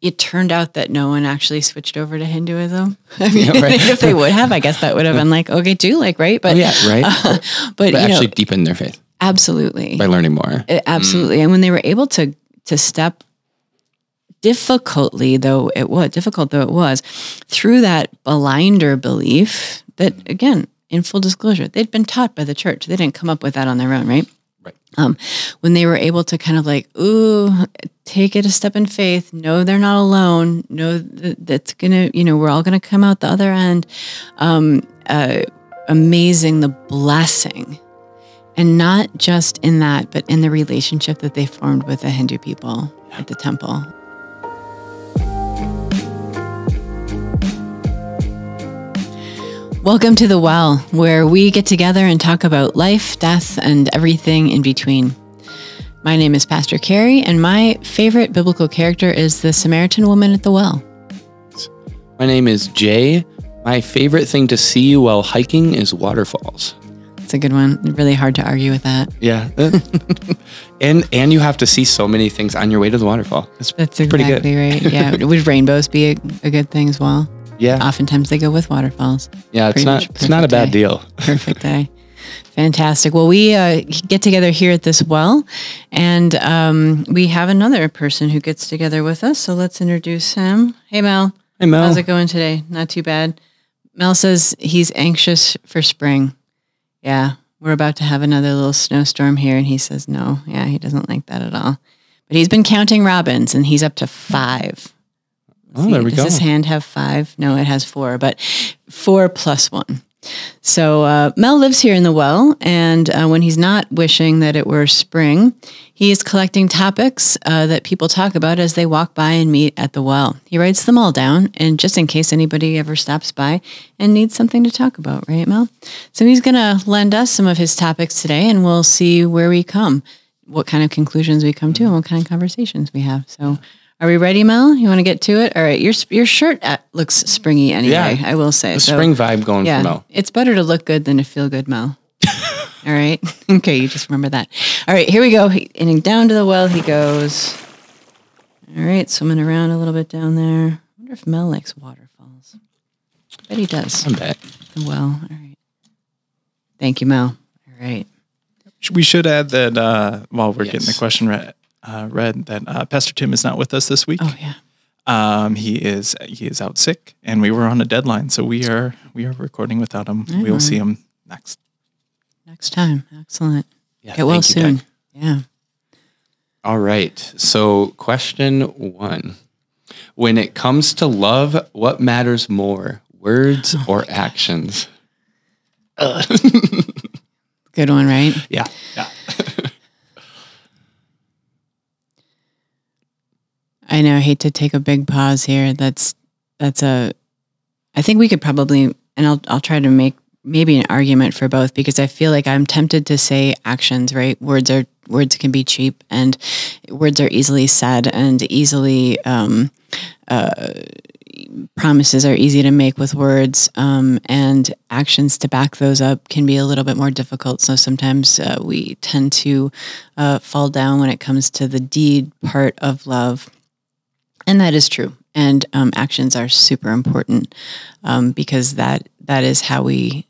it turned out that no one actually switched over to Hinduism. I mean, if they would have, I guess that would have been like, okay, too, like, right? But but actually deepen their faith. Absolutely. By learning more. Absolutely. And when they were able to step difficult though it was, through that blinder belief that, again, in full disclosure, they'd been taught by the church. They didn't come up with that on their own, right? Right. When they were able to kind of like, take it a step in faith, know they're not alone, know that's going to, we're all going to come out the other end. Amazing, the blessing. And not just in that, but in the relationship that they formed with the Hindu people at the temple. Welcome to The Well, where we get together and talk about life, death, and everything in between. My name is Pastor Carrie, and my favorite biblical character is the Samaritan woman at the well. My name is Jay. My favorite thing to see while hiking is waterfalls. It's a good one. Really hard to argue with that. Yeah. and you have to see so many things on your way to the waterfall. That's exactly pretty good. Right. Yeah. Would rainbows be a good thing as well? Yeah. Oftentimes they go with waterfalls. Yeah, it's not a bad deal. Perfect day. Fantastic. Well, we get together here at this well, and we have another person who gets together with us. So let's introduce him. Hey, Mel. Hey, Mel. How's it going today? Not too bad. Mel says he's anxious for spring. Yeah, we're about to have another little snowstorm here, and he says no. Yeah, he doesn't like that at all. But he's been counting robins, and he's up to 5. There we go. Does his hand have 5? No, it has 4, but 4 plus 1. So Mel lives here in the well, and when he's not wishing that it were spring, he is collecting topics that people talk about as they walk by and meet at the well. He writes them all down, and just in case anybody ever stops by and needs something to talk about, right, Mel? So he's going to lend us some of his topics today, and we'll see where we come, what kind of conclusions we come to, and what kind of conversations we have. So are we ready, Mel? You want to get to it? All right. Your shirt looks springy anyway, I will say. The spring vibe going for Mel. It's better to look good than to feel good, Mel. All right. Okay, you just remember that. All right, here we go. And down to the well he goes. All right, swimming around a little bit down there. I wonder if Mel likes waterfalls. I bet he does. I bet. Well, all right. Thank you, Mel. All right. We should add that while we're getting the question read that Pastor Tim is not with us this week. Oh yeah. He is out sick, and we were on a deadline, so we are recording without him. We will see him next time. Excellent. Yeah, get well soon. Doug. Yeah. All right. So question 1: when it comes to love, what matters more, words or actions? Good one, right? Yeah. I know. I hate to take a big pause here. I think we could probably, and I'll try to make maybe an argument for both, because I feel like I'm tempted to say actions, right? Words can be cheap, and words are easily said, and easily, promises are easy to make with words, and actions to back those up can be a little bit more difficult. So sometimes we tend to fall down when it comes to the deed part of love. And that is true. And actions are super important, because that is how we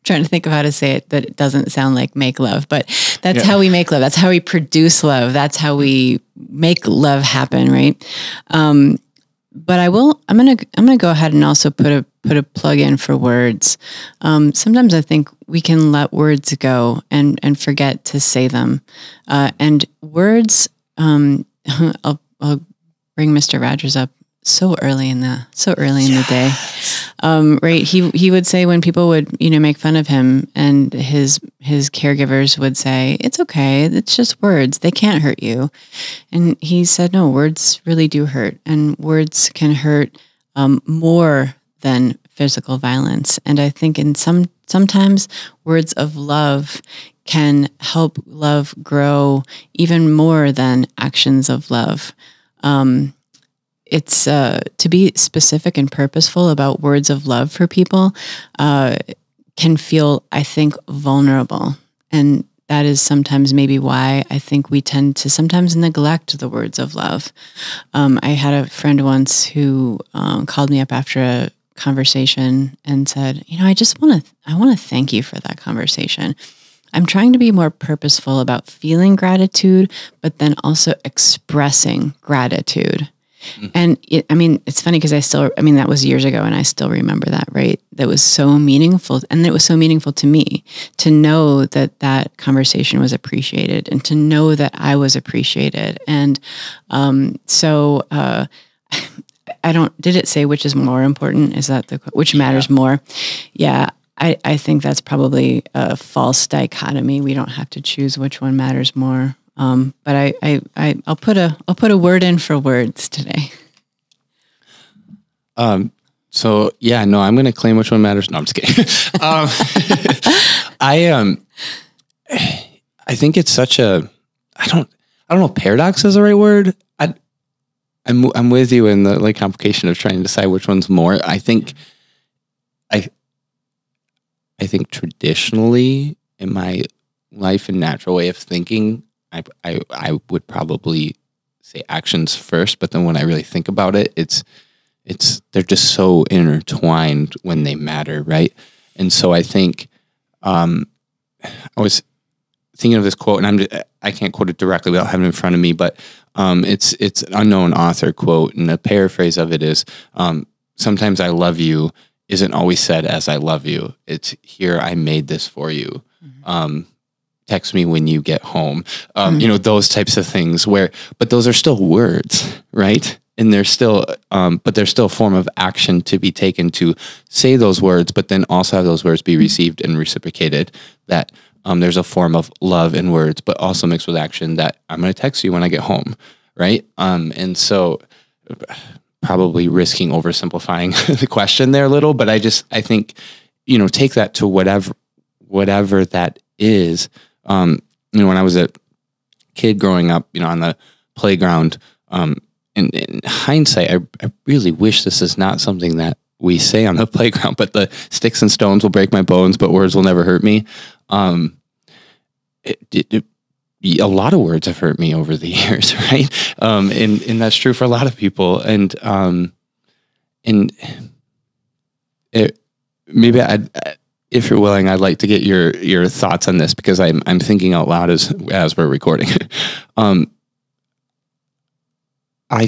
trying to think of how to say it that it doesn't sound like make love, but that's how we make love. That's how we produce love. That's how we make love happen, right? But I'm gonna go ahead and also put a plug in for words. Sometimes I think we can let words go and forget to say them. And words, I'll bring Mr. Rogers up so early in the day. Right. He would say when people would, make fun of him, and his caregivers would say, it's okay. It's just words. They can't hurt you. And he said, no, words really do hurt, and words can hurt more than physical violence. And I think sometimes words of love can help love grow even more than actions of love. It's to be specific and purposeful about words of love for people can feel, I think, vulnerable. And that is sometimes maybe why I think we tend to sometimes neglect the words of love. I had a friend once who called me up after a conversation and said, I want to thank you for that conversation. I'm trying to be more purposeful about feeling gratitude, but then also expressing gratitude. And it's funny because that was years ago and I still remember that, right? That was so meaningful. And it was so meaningful to me to know that conversation was appreciated and to know that I was appreciated. And did it say which is more important? Is that which matters more? Yeah. I think that's probably a false dichotomy. We don't have to choose which one matters more. But I'll put a word in for words today. So yeah, no, I'm going to claim which one matters. No, I'm just kidding. I think it's such a, I don't know if paradox is the right word. I'm with you in the complication of trying to decide which one's more. I think traditionally in my life and natural way of thinking, I would probably say actions first, but then when I really think about it, they're just so intertwined when they matter, right? And so I think I was thinking of this quote, and I can't quote it directly without having it in front of me, but it's an unknown author quote, and the paraphrase of it is, "Sometimes I love you isn't always said as I love you. It's here I made this for you." Mm-hmm. Text me when you get home. Those types of things but those are still words, right? And they're still, but there's still a form of action to be taken to say those words, but then also have those words be received and reciprocated. That there's a form of love in words, but also mixed with action that I'm going to text you when I get home, right? And so probably risking oversimplifying the question there a little, but I think, take that to whatever that is. When I was a kid growing up, on the playground, in hindsight, I really wish this is not something that we say on the playground, but the sticks and stones will break my bones, but words will never hurt me. A lot of words have hurt me over the years, right? And that's true for a lot of people. And maybe if you're willing, I'd like to get your thoughts on this because I'm thinking out loud as we're recording. I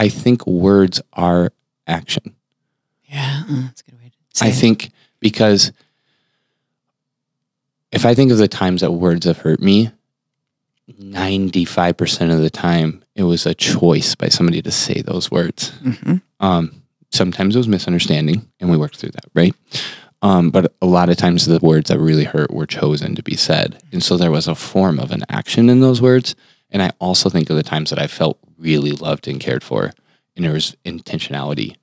think words are action. Yeah, that's a good way to say it. I think because if I think of the times that words have hurt me, 95% of the time it was a choice by somebody to say those words. Mm-hmm. Sometimes it was misunderstanding, and we worked through that, right? But a lot of times the words that really hurt were chosen to be said. And so there was a form of an action in those words. And I also think of the times that I felt really loved and cared for, and there was intentionality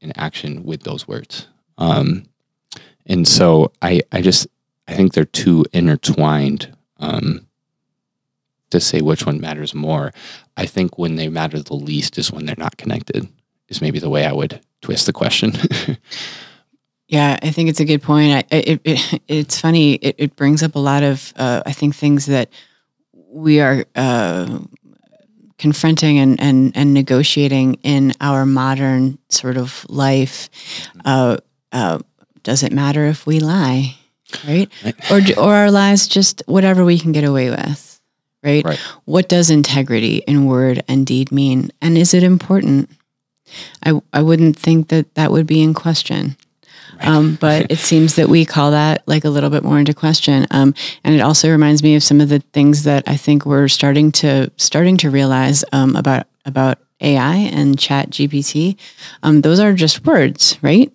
in action with those words. And so I think they're too intertwined to say which one matters more. I think when they matter the least is when they're not connected, is maybe the way I would twist the question. Yeah, I think it's a good point. It's funny. It brings up a lot of, I think, things that we are confronting and negotiating in our modern sort of life. Does it matter if we lie, right? Or our lies just whatever we can get away with, right? What does integrity in word and deed mean? And is it important? I wouldn't think that would be in question. But it seems that we call that a little bit more into question. And it also reminds me of some of the things that I think we're starting to realize about AI and Chat GPT. Those are just words, right?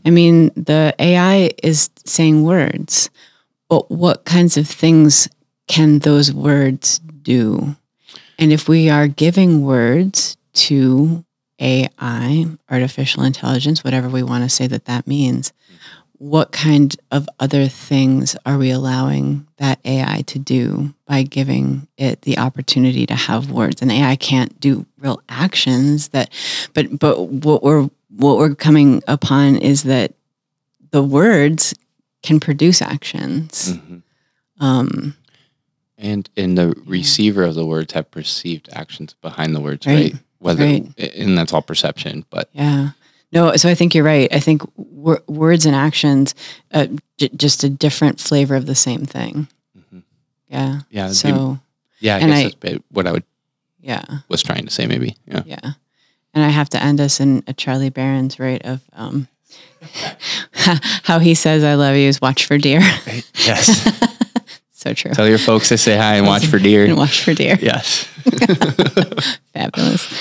I mean, the AI is saying words, but what kinds of things can those words do? And if we are giving words to AI, artificial intelligence, whatever we want to say that means, what kind of other things are we allowing that AI to do by giving it the opportunity to have words? And AI can't do real actions but what we're coming upon is that the words can produce actions. And in the receiver of the words have perceived actions behind the words, right? And that's all perception, but yeah. No, so I think you're right. I think words and actions, just a different flavor of the same thing. Mm-hmm. Yeah. Yeah. So, I guess that's what I was trying to say, maybe. Yeah. Yeah. And I have to end us in a Charlie Barron's, right, of how he says I love you is watch for deer. Yes. So true. Tell your folks to say hi and watch for deer. And watch for deer. Yes. Fabulous.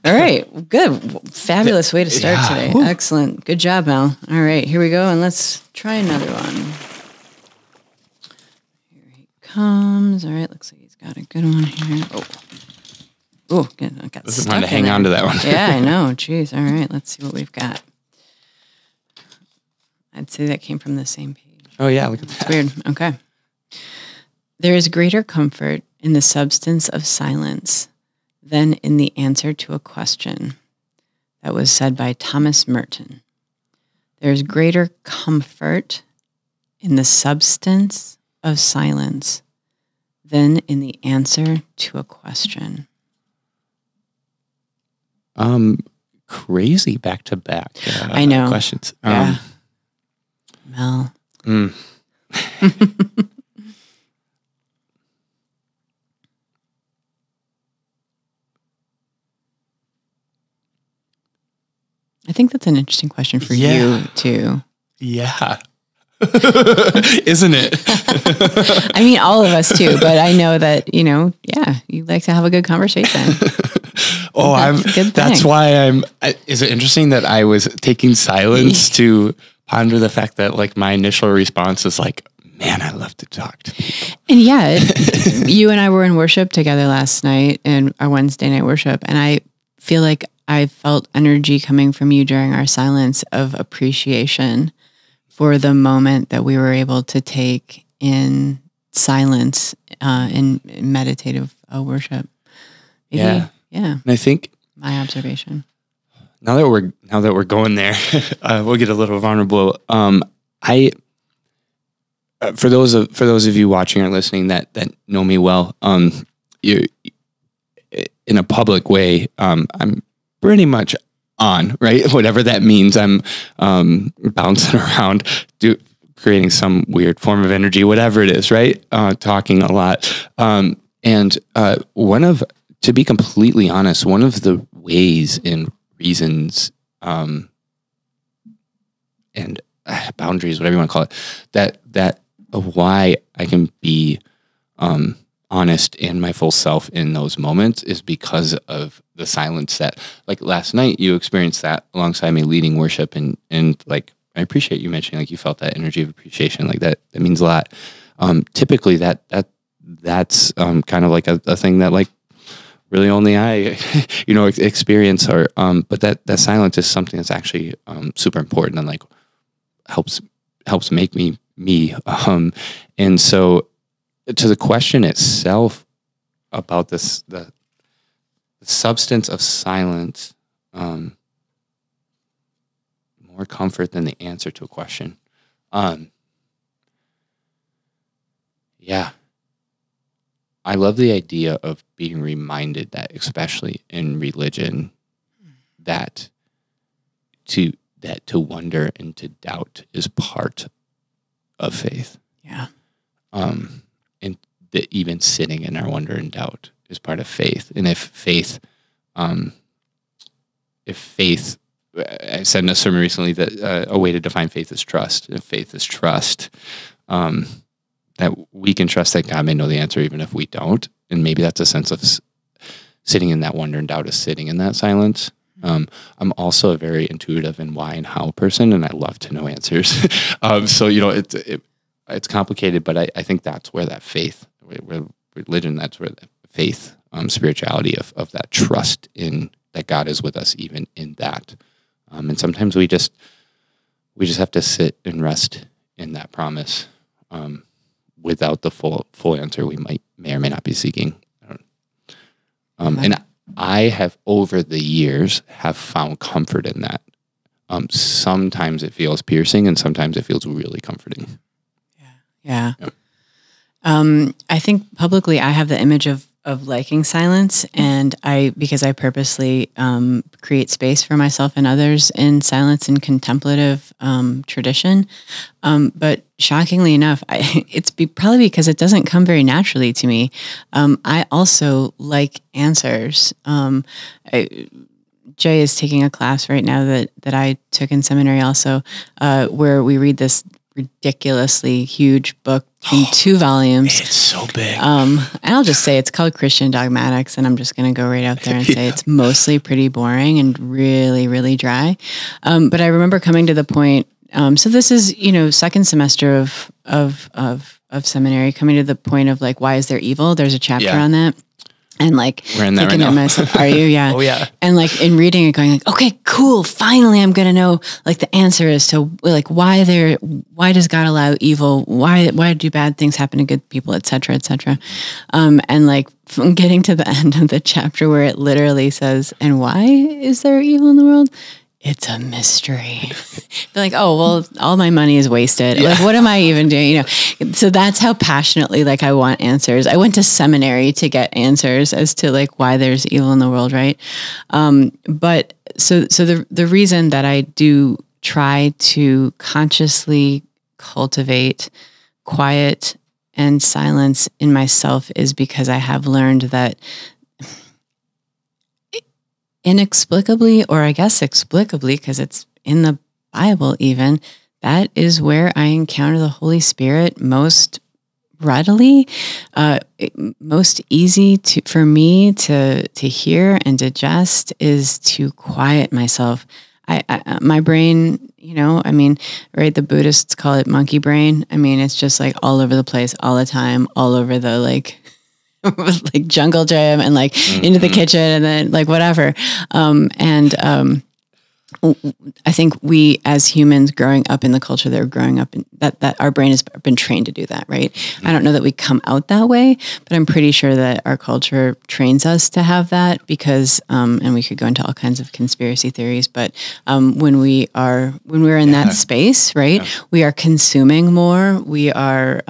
All right. Good. Fabulous way to start today. Woo. Excellent. Good job, Mel. All right. Here we go. And let's try another one. Here he comes. All right. Looks like he's got a good one here. Oh, good. I got stuck in to hang on to that one. Yeah, I know. Jeez. All right. Let's see what we've got. I'd say that came from the same page. Oh, yeah. Look at that. It's weird. Okay. There is greater comfort in the substance of silence than in the answer to a question. That was said by Thomas Merton. There is greater comfort in the substance of silence than in the answer to a question. Crazy back to back. I know. Questions. Yeah. Mel. I think that's an interesting question for you too. Yeah. Isn't it? I mean, all of us too, but I know that, you like to have a good conversation. That's why is it interesting that I was taking silence to ponder the fact that like my initial response is like, man, I love to talk to people. And you and I were in worship together last night in our Wednesday night worship. And I feel like I felt energy coming from you during our silence of appreciation for the moment that we were able to take in silence in meditative worship. Maybe, yeah. And I think my observation. Now that we're going there, we'll get a little vulnerable. For those of you watching or listening that know me well, you in a public way, I'm pretty much on, right? Whatever that means. I'm bouncing around, creating some weird form of energy, whatever it is, right? Talking a lot. To be completely honest, one of the ways and reasons and boundaries, whatever you want to call it, that of why I can be honest in my full self in those moments is because of the silence that, like last night, you experienced that alongside me leading worship, and like I appreciate you mentioning like you felt that energy of appreciation, like that means a lot. Typically that's kind of like a thing that like really only I experience, or but that silence is something that's actually super important and like helps make me. And so to the question itself about this, the substance of silence, more comfort than the answer to a question. Yeah. I love the idea of being reminded that, especially in religion, that to wonder and to doubt is part of faith. Yeah. And that even sitting in our wonder and doubt is part of faith. And if faith, I said in a sermon recently that a way to define faith is trust. If faith is trust, that we can trust that God may know the answer even if we don't. And maybe that's a sense of sitting in that wonder and doubt is sitting in that silence. I'm also a very intuitive and why and how person, and I love to know answers. So, it's complicated, but I think that's where that faith, where religion, that's where the faith, spirituality of that trust in that God is with us even in that. And sometimes we just have to sit and rest in that promise without the full answer we may or may not be seeking. And I have over the years have found comfort in that. Sometimes it feels piercing and sometimes it feels really comforting. Yeah. I think publicly I have the image of liking silence, and because I purposely create space for myself and others in silence and contemplative tradition. But shockingly enough, probably because it doesn't come very naturally to me. I also like answers. Jay is taking a class right now that I took in seminary also, where we read this ridiculously huge book in 2 volumes. It's so big. And I'll just say it's called Christian Dogmatics, and I'm just going to go right out there and say it's mostly pretty boring and really, really dry. But I remember coming to the point. So this is, second semester of seminary, coming to the point of like, why is there evil? There's a chapter on that. And like we're in there thinking right now. myself, are you? Yeah. Oh yeah. And like in reading it, going like, okay, cool. Finally, I'm gonna know like the answer as to like why does God allow evil? Why do bad things happen to good people, et cetera, et cetera. And like from getting to the end of the chapter where it literally says, "And why is there evil in the world? It's a mystery." They're like, oh, well, all my money is wasted. Yeah. Like, what am I even doing? So that's how passionately like I want answers. I went to seminary to get answers as to like why there's evil in the world, right? But so the reason that I do try to consciously cultivate quiet and silence in myself is because I have learned that inexplicably, or I guess explicably, because it's in the Bible even, that is where I encounter the Holy Spirit most readily, most easy for me to hear and digest is to quiet myself. My brain, right? The Buddhists call it monkey brain. I mean, it's just like all over the place, all the time, all over the like jungle gym and like into the kitchen and then like whatever. I think we as humans growing up in the culture they're growing up in, that our brain has been trained to do that, right? I don't know that we come out that way, but I'm pretty sure that our culture trains us to have that because, and we could go into all kinds of conspiracy theories, but when we're in that space, right, we are consuming more, we are,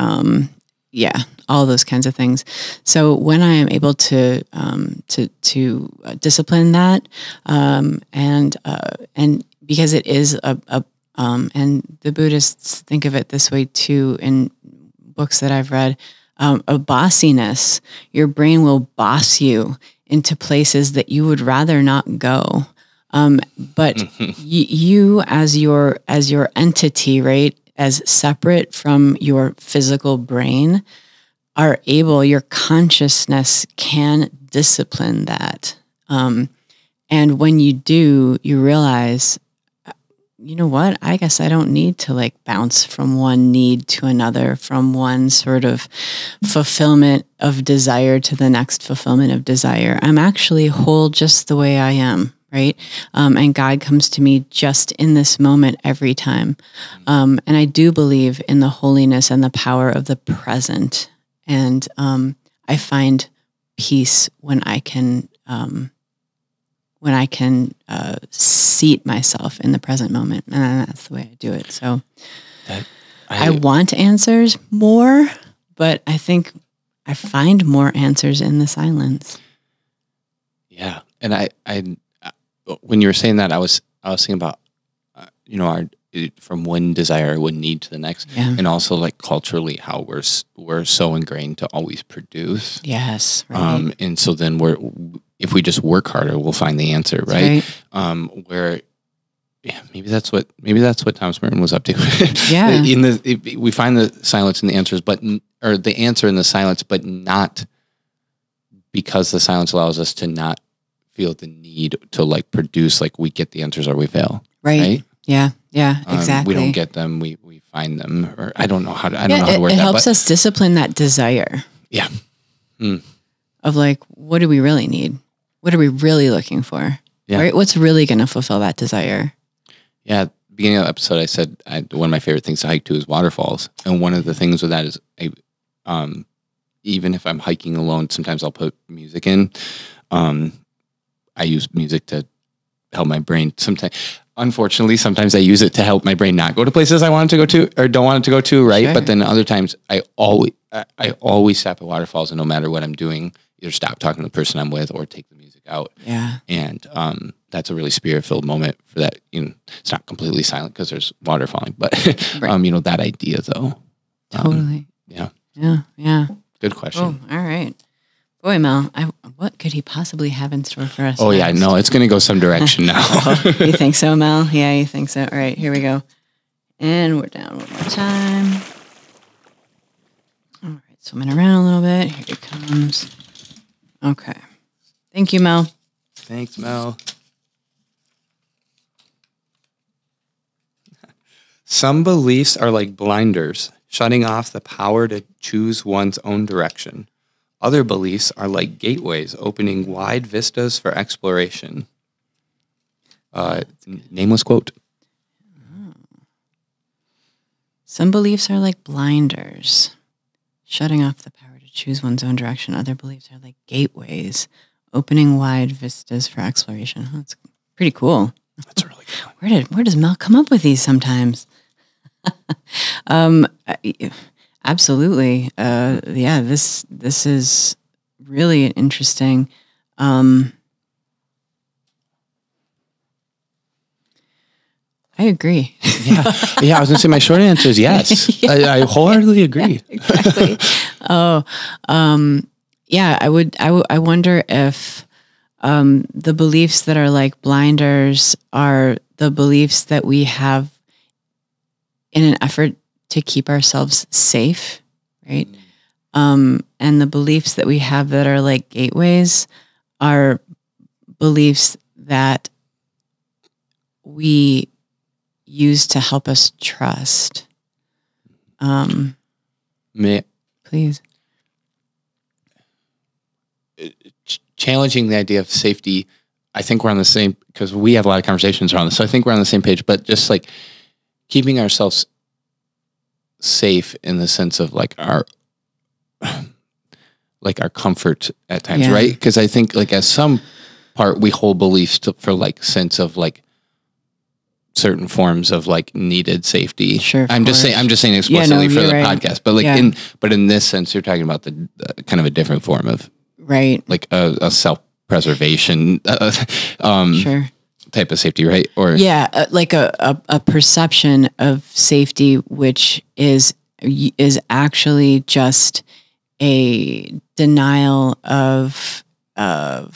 all those kinds of things. So when I am able to discipline that, and because it is and the Buddhists think of it this way too in books that I've read, a bossiness. Your brain will boss you into places that you would rather not go. But you as your entity, right, as separate from your physical brain, are able, your consciousness can discipline that. And when you do, you realize, you know what? I guess I don't need to like bounce from one need to another, from one sort of fulfillment of desire to the next fulfillment of desire. I'm actually whole just the way I am, right? And God comes to me just in this moment every time. And I do believe in the holiness and the power of the present. And I find peace when I can seat myself in the present moment, and that's the way I do it. So I want answers more, but I think I find more answers in the silence. Yeah, and I when you were saying that, I was thinking about from one desire, one need to the next, and also like culturally how we're so ingrained to always produce. Yes, right. And so then if we just work harder, we'll find the answer, right? Maybe that's what Thomas Merton was up to. Yeah, we find the silence in the answers, or the answer in the silence, but not because the silence allows us to not feel the need to like produce, like we get the answers or we fail, right? Yeah, exactly. We don't get them, we find them, or I don't know how to word that. It helps us discipline that desire. Yeah. Of like, what do we really need? What are we really looking for? Yeah. Right? What's really going to fulfill that desire? Yeah. Beginning of the episode, I said one of my favorite things to hike to is waterfalls. And one of the things with that is even if I'm hiking alone, sometimes I'll put music in. I use music to help my brain. Unfortunately, sometimes I use it to help my brain not go to places I want it to go to or don't want it to go to, right? Sure. But then other times I I always stop at waterfalls, and no matter what I'm doing, either stop talking to the person I'm with or take the music out. Yeah. And that's a really spirit-filled moment for that. It's not completely silent because there's water falling, but Right. that idea though. Totally. Yeah. Yeah. Good question. Oh, all right. Boy, Mel, what could he possibly have in store for us? Oh yeah, next? no, it's going to go some direction now. You think so, Mel? Yeah, you think so. All right, here we go. And we're down one more time. All right, swimming around a little bit. Here it comes. Okay. Thank you, Mel. Thanks, Mel. Some beliefs are like blinders, shutting off the power to choose one's own direction. Other beliefs are like gateways, opening wide vistas for exploration. Nameless quote. Some beliefs are like blinders, shutting off the power to choose one's own direction. Other beliefs are like gateways, opening wide vistas for exploration. Oh, that's pretty cool. That's a really good one. Where does Mel come up with these sometimes? Absolutely. Yeah, this is really interesting. I agree. Yeah, I was gonna say my short answer is yes. I wholeheartedly agree. Yeah, exactly. Yeah. I wonder if the beliefs that are like blinders are the beliefs that we have in an effort to keep ourselves safe, right? And the beliefs that we have that are like gateways are beliefs that we use to help us trust. Please. Challenging the idea of safety. I think we're on the same, because we have a lot of conversations around this. So I think we're on the same page, but just like keeping ourselves safe in the sense of like our comfort at times, Yeah. right? Because I think like as some part we hold beliefs for like sense of like certain forms of like needed safety. Sure. I'm just saying explicitly for the you're right. podcast, but like Yeah. in this sense, you're talking about the kind of a different form of Right. like a self-preservation Sure. type of safety, right? Or Yeah, like a perception of safety, which is actually just a denial of a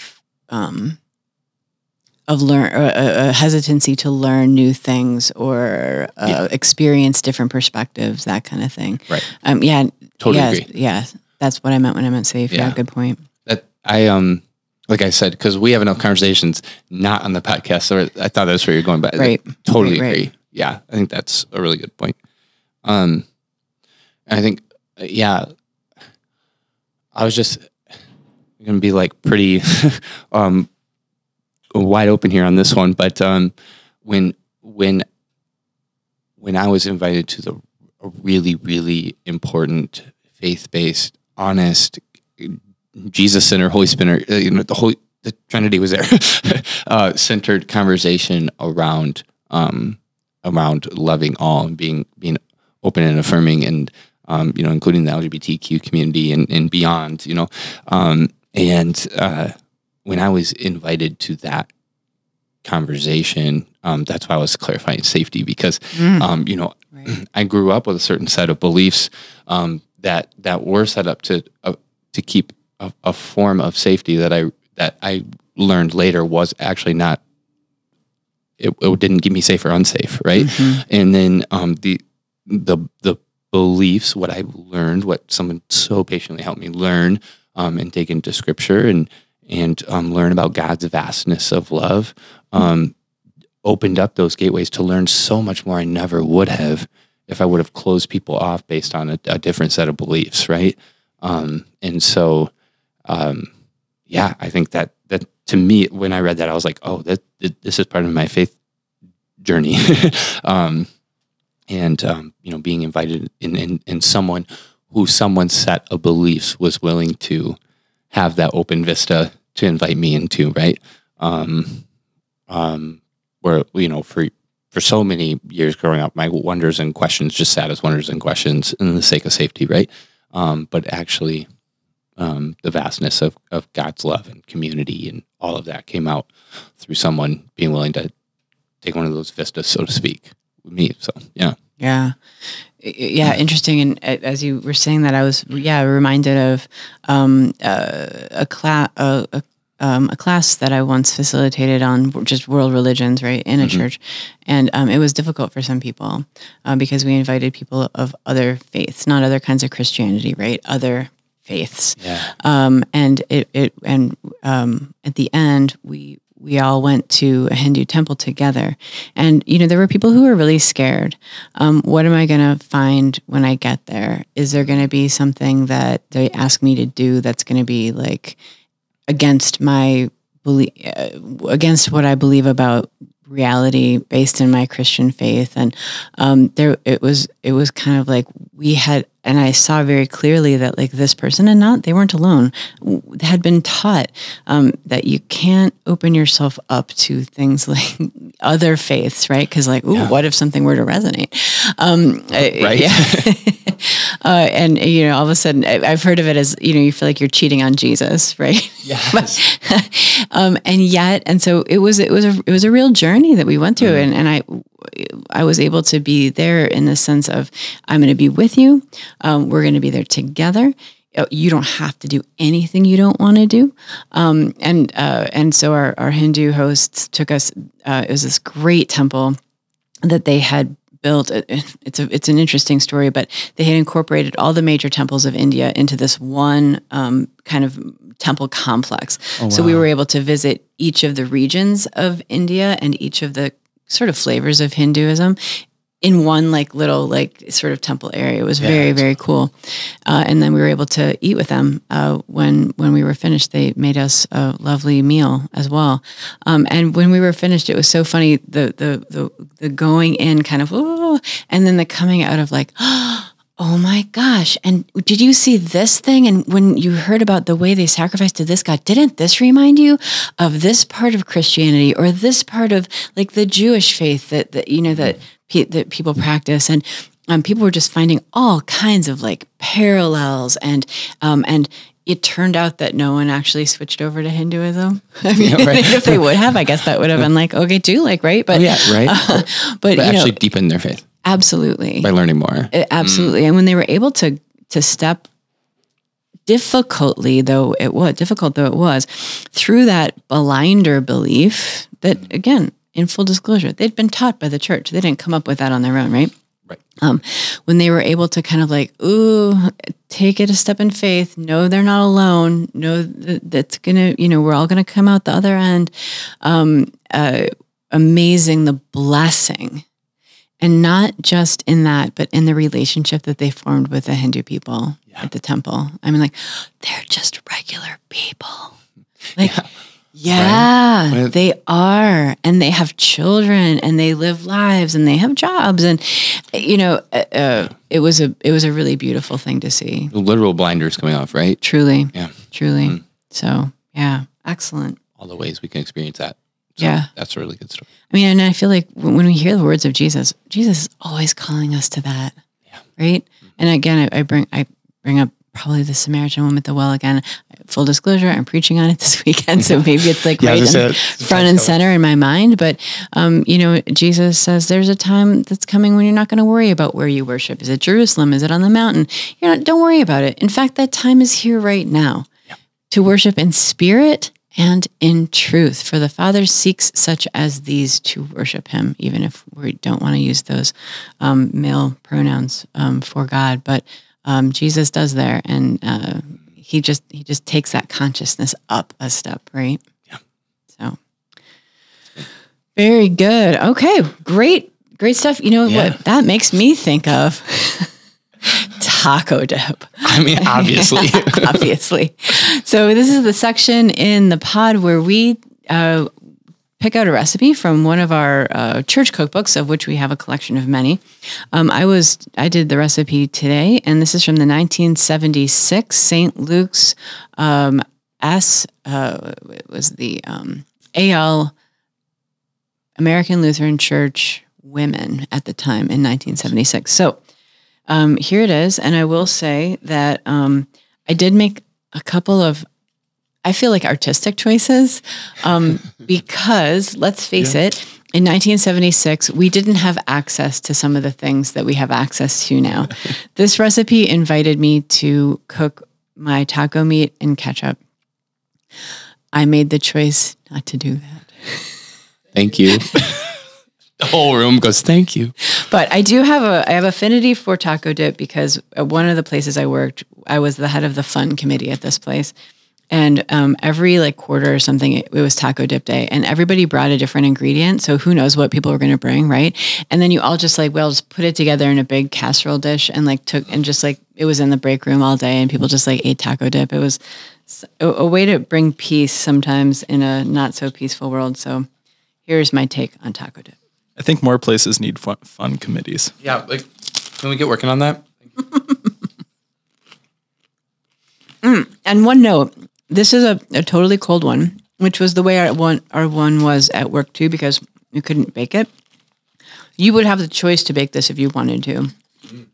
hesitancy to learn new things or experience different perspectives, that kind of thing. Right. Yeah. Totally yeah, agree. Yeah, that's what I meant when I meant safe. Yeah, Yeah. good point. that I like I said, because we have enough conversations not on the podcast, so I thought that's where you're going, but Right. I totally Right. agree. Yeah, I think that's a really good point. I think I was just gonna be like pretty wide open here on this one, but when I was invited to a really, really important faith-based, honest, Jesus-centered, Holy-centered, the Trinity was there, centered conversation around loving all and being open and affirming, and including the LGBTQ community and beyond, when I was invited to that conversation, that's why I was clarifying safety, because Right. I grew up with a certain set of beliefs that were set up to keep a form of safety that I learned later was actually not. It didn't give me safe or unsafe, right? Mm-hmm. And then the beliefs, what I learned, what someone so patiently helped me learn, and dig into Scripture and learn about God's vastness of love, opened up those gateways to learn so much more I never would have if I would have closed people off based on a different set of beliefs, right? And so, I think that to me, when I read that, I was like, oh, this is part of my faith journey. Being invited in someone's set of beliefs was willing to have that open vista to invite me into, right? Where, for so many years growing up, my wonders and questions just sat as wonders and questions in the sake of safety, right? but actually the vastness of God's love and community and all of that came out through someone being willing to take one of those vistas, so to speak, with me. So, yeah. Yeah. Yeah, interesting. And as you were saying that, I was reminded of a class that I once facilitated on just world religions, right, in a church, and it was difficult for some people because we invited people of other faiths, not other kinds of Christianity, right, other faiths. Yeah. And at the end we all went to a Hindu temple together. And, there were people who were really scared. What am I going to find when I get there? Is there going to be something that they ask me to do that's going to be like against my belief, against what I believe about reality based in my Christian faith? And it was kind of like we had, and I saw very clearly that like this person they weren't alone, had been taught that you can't open yourself up to things like other faiths, right? Because what if something were to resonate? Right. Yeah. And all of a sudden, I've heard of it as you feel like you're cheating on Jesus, right? Yes. and so it was a real journey that we went through, and I was able to be there in the sense of I'm going to be with you. We're going to be there together. You don't have to do anything you don't want to do. And so our Hindu hosts took us. It was this great temple that they had built. It's an interesting story, but they had incorporated all the major temples of India into this one kind of temple complex. Oh, wow. So we were able to visit each of the regions of India and each of the sort of flavors of Hinduism in one little sort of temple area. It was very, very cool. And then we were able to eat with them. When we were finished, they made us a lovely meal as well. And when we were finished, it was so funny, the going in kind of, oh, and then the coming out of oh my gosh. And did you see this thing? And when you heard about the way they sacrificed to this God, didn't this remind you of this part of Christianity or this part of the Jewish faith that people practice? And people were just finding all kinds of parallels. And it turned out that no one actually switched over to Hinduism. I mean, if they would have, I guess that would have been okay too, right? But but actually deepen their faith. Absolutely. By learning more. Absolutely. And when they were able to step difficult though it was, through that blinder belief that, again, in full disclosure, they'd been taught by the church. They didn't come up with that on their own, right? Right. When they were able to kind of take it a step in faith, know they're not alone, know that's going to, we're all going to come out the other end. Amazing, the blessing. And not just in that, but in the relationship that they formed with the Hindu people at the temple. I mean, they're just regular people. Right? They are. And they have children and they live lives and they have jobs. And, it was a really beautiful thing to see. The literal blinders coming off, right? Truly. Yeah. Truly. Mm-hmm. So, yeah. Excellent. All the ways we can experience that. So that's a really good story. I mean, and I feel like when we hear the words of Jesus is always calling us to that. Yeah. Right. Mm-hmm. And again, I bring up probably the Samaritan woman at the well again. Full disclosure, I'm preaching on it this weekend, so maybe it's right in front and center in my mind. But Jesus says there's a time that's coming when you're not going to worry about where you worship. Is it Jerusalem? Is it on the mountain? Don't worry about it. In fact, that time is here right now to worship in spirit and in truth, for the Father seeks such as these to worship him, even if we don't want to use those male pronouns for God. But Jesus does there, and he just takes that consciousness up a step, right? Yeah. So very good. Okay, great stuff. You know what that makes me think of? Taco dip. I mean, obviously. Obviously. So this is the section in the pod where we pick out a recipe from one of our church cookbooks, of which we have a collection of many. I did the recipe today, and this is from the 1976 St. Luke's it was the AL, American Lutheran Church Women at the time in 1976. So Here it is. And I will say that I did make a couple of, I feel like, artistic choices because, let's face it, in 1976, we didn't have access to some of the things that we have access to now. This recipe invited me to cook my taco meat in ketchup. I made the choice not to do that. Thank you. The whole room goes, thank you. But I have affinity for taco dip because at one of the places I worked, I was the head of the fun committee at this place. And every like quarter or something, it was taco dip day, and everybody brought a different ingredient. So who knows what people were going to bring, right? And then you all just just put it together in a big casserole dish and it was in the break room all day, and people just ate taco dip. It was a way to bring peace sometimes in a not so peaceful world. So here's my take on taco dip. I think more places need fun committees. Yeah, can we get working on that? And one note. This is a totally cold one, which was the way our one was at work too, because you couldn't bake it. You would have the choice to bake this if you wanted to,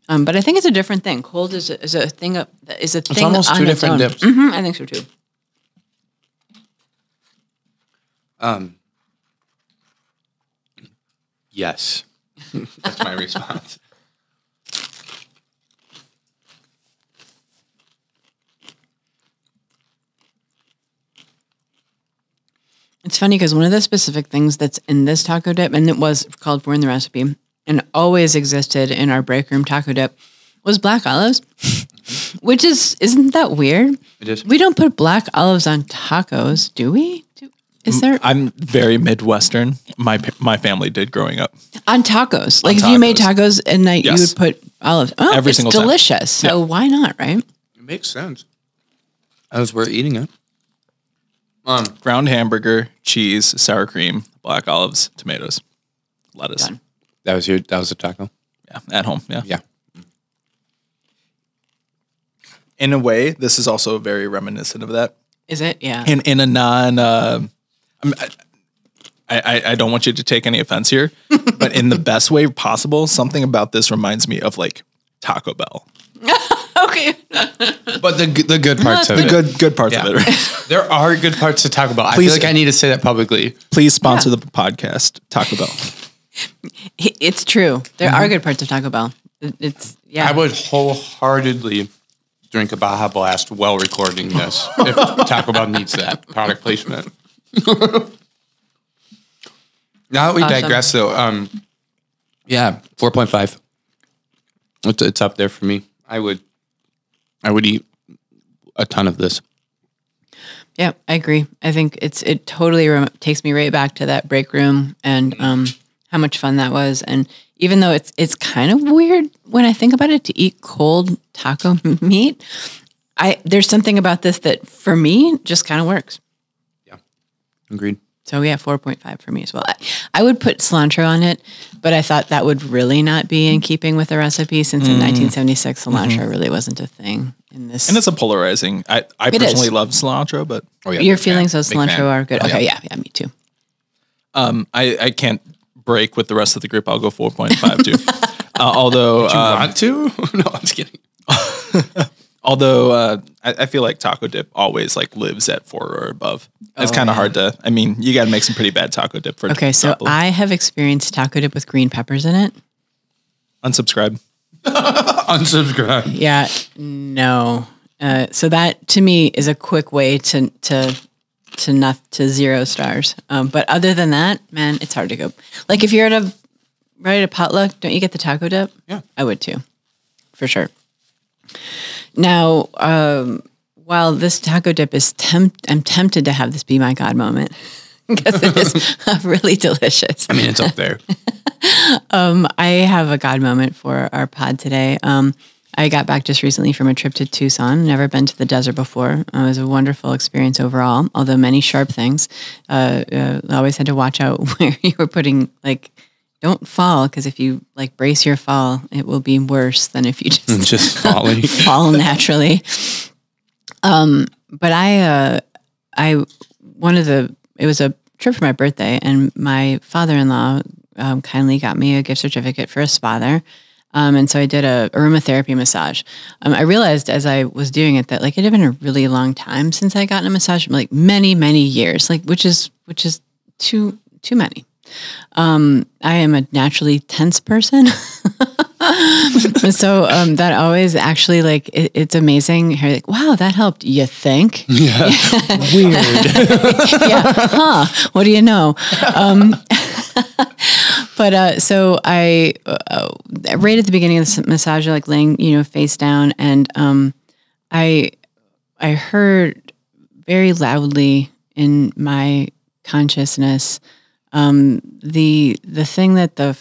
but I think it's a different thing. Cold is a thing. It's almost two different dips. Mm-hmm, I think so too. Yes, that's my response. It's funny because one of the specific things that's in this taco dip, and it was called for in the recipe, and always existed in our break room taco dip, was black olives, which isn't that weird? It is. We don't put black olives on tacos, do we? Is there? I'm very Midwestern. My family did growing up. On tacos. Like if you made tacos at night, you would put olives. Oh, Every single time. Delicious. So why not, right? It makes sense. As we're eating it. Ground hamburger, cheese, sour cream, black olives, tomatoes, lettuce. Done. That was a taco? Yeah, at home. Yeah. Yeah. In a way, this is also very reminiscent of that. Is it? Yeah. In a non, I don't want you to take any offense here, but in the best way possible, something about this reminds me of Taco Bell. Okay. But the good parts of it. The good parts of it, right? There are good parts to Taco Bell. I feel like I need to say that publicly. Please sponsor the podcast, Taco Bell. It's true. There are good parts of Taco Bell. It's I would wholeheartedly drink a Baja Blast while recording this if Taco Bell needs that product placement. Now that we digress, though, 4.5. It's up there for me. I would eat a ton of this. Yeah, I agree. I think it totally takes me right back to that break room and how much fun that was. And even though it's kind of weird when I think about it to eat cold taco meat, there's something about this that for me just kind of works. Yeah, agreed. So 4.5 for me as well. I would put cilantro on it, but I thought that would really not be in keeping with the recipe since in 1976 cilantro really wasn't a thing in this. And it's a polarizing. I personally love cilantro, but your feelings of cilantro are good. Okay, yeah, me too. I can't break with the rest of the group. I'll go 4.5 too. Although you want to? No, I'm just kidding. Although I feel like taco dip always lives at 4 or above. It's kind of hard to. I mean, you got to make some pretty bad taco dip for. Okay, so I have experienced taco dip with green peppers in it. Unsubscribe. Unsubscribe. Yeah, no. So that to me is a quick way to 0 stars. But other than that, man, it's hard to go. Like if you're at a potluck, don't you get the taco dip? Yeah, I would too, for sure. Now, while this taco dip is I'm tempted to have this be my God moment because it is really delicious. I mean, it's up there. I have a God moment for our pod today. I got back just recently from a trip to Tucson. Never been to the desert before. It was a wonderful experience overall, although many sharp things. Always had to watch out where you were putting, don't fall, because if you brace your fall, it will be worse than if you just falling. fall naturally. But it was a trip for my birthday, and my father-in-law kindly got me a gift certificate for a spa there. And so I did a aromatherapy massage. I realized as I was doing it that like it had been a really long time since I gotten a massage, like many, many years, like which is too many. I am a naturally tense person. So that always actually like it's amazing. You're like, wow, that helped. You think? Yeah. Weird. Yeah. Huh. What do you know? But so I right at the beginning of the massage, like laying, face down, and I heard very loudly in my consciousness the thing that the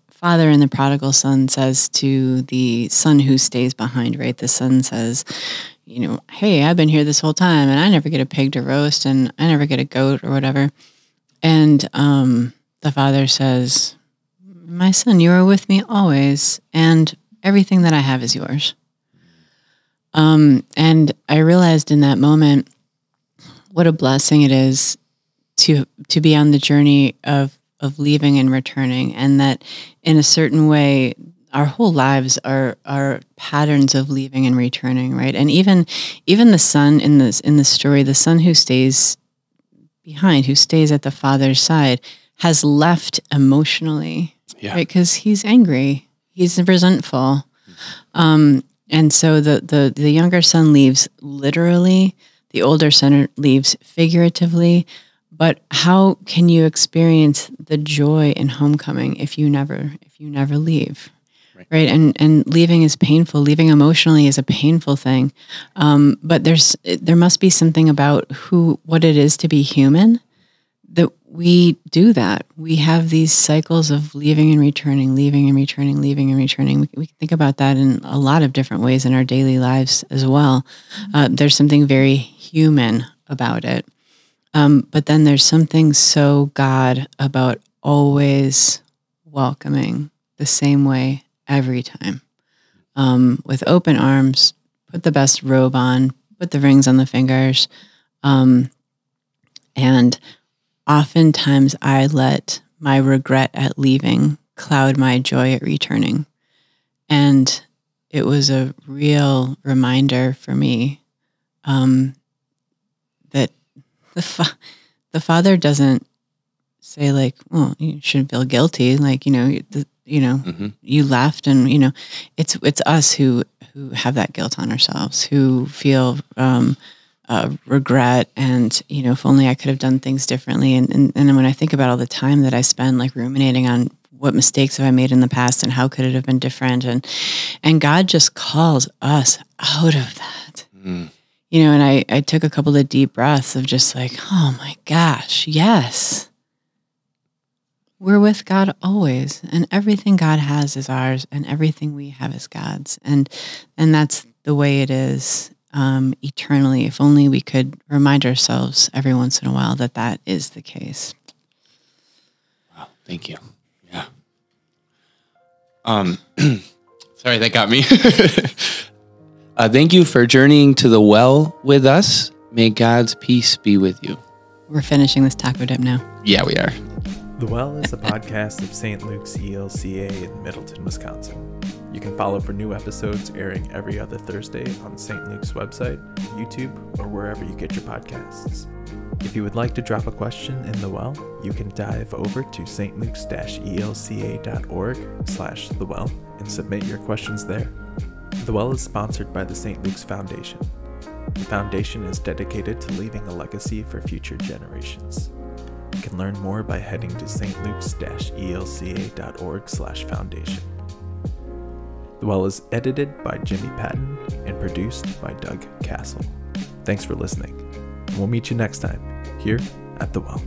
father and the prodigal son says to the son who stays behind. Right, the son says, hey, I've been here this whole time, and I never get a pig to roast, and I never get a goat or whatever, and the father says, my son, you are with me always, and everything that I have is yours. And I realized in that moment what a blessing it is to be on the journey of leaving and returning, and that in a certain way, our whole lives are patterns of leaving and returning, right? And even the son in the story, the son who stays behind, who stays at the father's side, has left emotionally, right? Because he's angry, he's resentful, and so the younger son leaves literally, the older son leaves figuratively. But how can you experience the joy in homecoming if you never leave, right? And leaving is painful. Leaving emotionally is a painful thing. But there must be something about what it is to be human, that we do that. We have these cycles of leaving and returning, leaving and returning, leaving and returning. We can think about that in a lot of different ways in our daily lives as well. There's something very human about it. But then there's something so God about always welcoming the same way every time. With open arms, put the best robe on, put the rings on the fingers, and oftentimes I let my regret at leaving cloud my joy at returning. And it was a real reminder for me that the Father doesn't say like, well, you shouldn't feel guilty. Like, you left, and, it's us who have that guilt on ourselves, who feel regret, and if only I could have done things differently. And when I think about all the time that I spend like ruminating on what mistakes have I made in the past and how could it have been different, and God just calls us out of that. And I took a couple of deep breaths of just like, oh my gosh, yes, we're with God always, and everything God has is ours, and everything we have is God's, and that's the way it is. Eternally, if only we could remind ourselves every once in a while that is the case. Wow, thank you. Yeah. Sorry, that got me. Thank you for journeying to the well with us. May God's peace be with you. We're finishing this taco dip now. Yeah, we are. The Well is a podcast of St. Luke's ELCA in Middleton, Wisconsin. You can follow for new episodes airing every other Thursday on St. Luke's website, YouTube, or wherever you get your podcasts. If you would like to drop a question in The Well, you can dive over to stlukes-elca.org/thewell and submit your questions there. The Well is sponsored by the St. Luke's Foundation. The foundation is dedicated to leaving a legacy for future generations. You can learn more by heading to stlukes-elca.org/foundation. The Well is edited by Jimmy Patton and produced by Doug Castle. Thanks for listening. We'll meet you next time here at The Well.